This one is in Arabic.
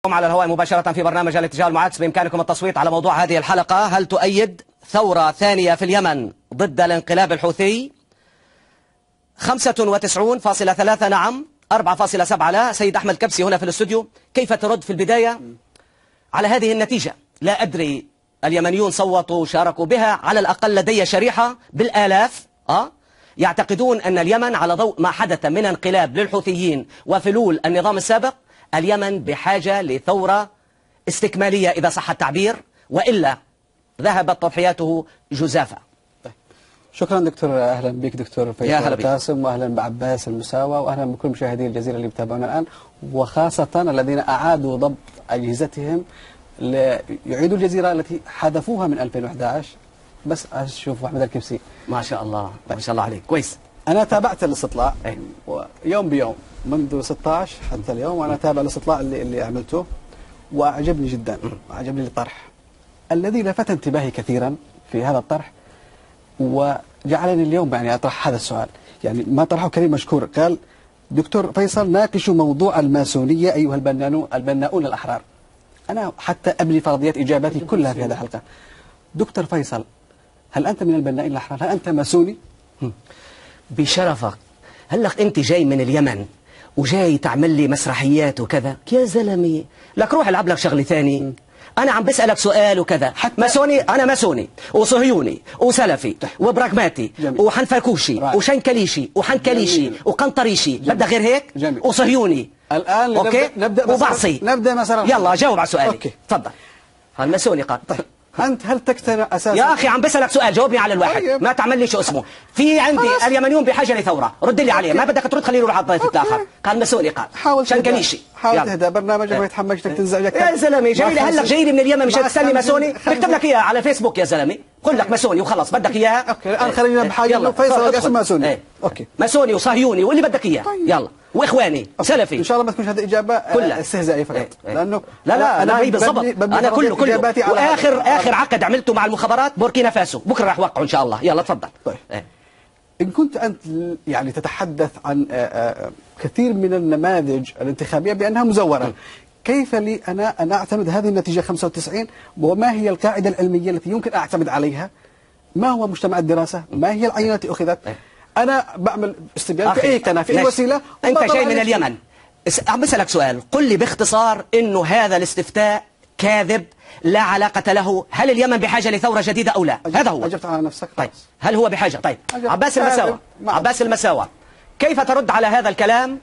على الهواء مباشرة في برنامج الاتجاه المعاكس. بإمكانكم التصويت على موضوع هذه الحلقة: هل تؤيد ثورة ثانية في اليمن ضد الانقلاب الحوثي؟ 95.3 نعم، 4.7 لا. سيد أحمد كبسي هنا في الاستوديو، كيف ترد في البداية على هذه النتيجة؟ لا أدري، اليمنيون صوتوا وشاركوا بها، على الأقل لدي شريحة بالآلاف يعتقدون أن اليمن على ضوء ما حدث من انقلاب للحوثيين وفلول النظام السابق، اليمن بحاجة لثورة استكمالية إذا صح التعبير، وإلا ذهبت تضحياته جزافة. شكرا دكتور، أهلا بك دكتور فيصل قاسم، وأهلا بعباس المساوى، وأهلا بكل مشاهدي الجزيرة اللي بتابعونا الآن، وخاصة الذين أعادوا ضبط أجهزتهم ليعيدوا الجزيرة التي حذفوها من 2011. بس أشوف أحمد الكبسي ما شاء الله ما شاء الله عليك، كويس. أنا تابعت الاستطلاع يوم بيوم منذ 16 حتى اليوم، وأنا أتابع الاستطلاع اللي عملته، وأعجبني جدا. أعجبني الطرح الذي لفت انتباهي كثيرا في هذا الطرح، وجعلني اليوم يعني أطرح هذا السؤال. يعني ما طرحه كريم مشكور، قال: دكتور فيصل، ناقشوا موضوع الماسونية أيها البناؤون الأحرار. أنا حتى أبني فرضيات إجاباتي كلها في هذه الحلقة. دكتور فيصل، هل أنت من البنائين الأحرار؟ هل أنت ماسوني؟ بشرفك، هلك أنت جاي من اليمن وجاي تعمل لي مسرحيات وكذا؟ يا زلمي لك روح العب لك شغلة ثاني. أنا عم بسألك سؤال وكذا. ماسوني؟ أنا ماسوني وصهيوني وسلفي وبراغماتي وحنفكوشي وشنكليشي وحنكليشي وقنطريشي. بدك غير هيك؟ جميل. وصهيوني الآن نبدأ وبعصي. نبدأ مثلا. يلا جاوب على سؤالي. تفضل. الماسوني قال. طيب أنت هل تقتنع أساسا؟ يا أخي عم بسألك سؤال، جاوبني على الواحد. طيب. ما تعمل لي شو اسمه. في عندي اليمنيون بحاجة لثورة، رد لي عليه. ما بدك ترد خليني اروح على الضيف الآخر. قال ماسوني قال. حاول شنكليشي. حاول تهدى، برنامجك ما يتحمجك تنزعجك. يا زلمه جاي لي هلك، جاي لي من اليمن مشان تسالني ماسوني؟ بكتب لك اياها على فيسبوك يا زلمه، قل لك ماسوني وخلص. بدك اياها؟ اوكي الان خلينا بحاجه فيصل قاسم ماسوني. اوكي ماسوني وصهيوني واللي بدك اياه. يلا واخواني سلفي. ان شاء الله ما تكونش هذه اجابه استهزائيه فقط، لانه لا انا بالضبط. انا كله واخر عقد عملته مع المخابرات بوركينا فاسو بكره راح اوقعه ان شاء الله. يلا تفضل. طيب إن كنت أنت يعني تتحدث عن كثير من النماذج الانتخابية بأنها مزورة، كيف لي أنا أن أعتمد هذه النتيجة 95؟ وما هي القاعدة العلمية التي يمكن أعتمد عليها؟ ما هو مجتمع الدراسة؟ ما هي العينة التي أخذت؟ أنا بعمل استبيان في أي قناة في أي وسيلة. أنت جاي من اليمن، عم بسألك سؤال، قل لي باختصار إنه هذا الاستفتاء كاذب لا علاقة له. هل اليمن بحاجة لثورة جديدة أو لا؟ هذا هو. أجبت على نفسك. طيب هل هو بحاجة؟ طيب عباس المساوى، كيف ترد على هذا الكلام